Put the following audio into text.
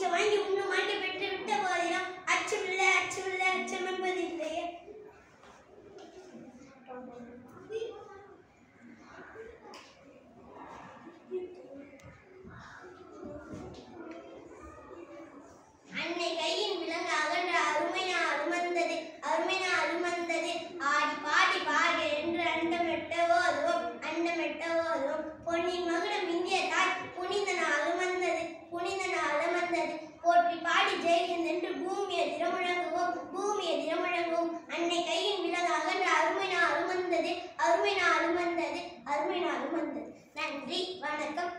பிச்சை வாங்கி உண்ணும் ஆண்டு பெற்று விட்ட போதிலும் அச்சமில்லை அச்சமில்லை அச்சம் என்பது இல்லையே. அன்னை கையின் விலங்கு அகன்ற அருமை நான் அருமந்தது அருமை நான் அருமந்தது ஆடி பாடி பாடு என்று அண்டமெட்ட ஓதுவோம் பொன்னின் மகுடம் இந்திய தாய் புனிதன அலுமந்தது போற்றி பாடி ஜெயஹிந்த் என்று பூமியை திறமுழங்குவோம் அன்னை கையின் விலங்கு அகன்ற அருமை நான் அருமந்தது நன்றி வணக்கம்.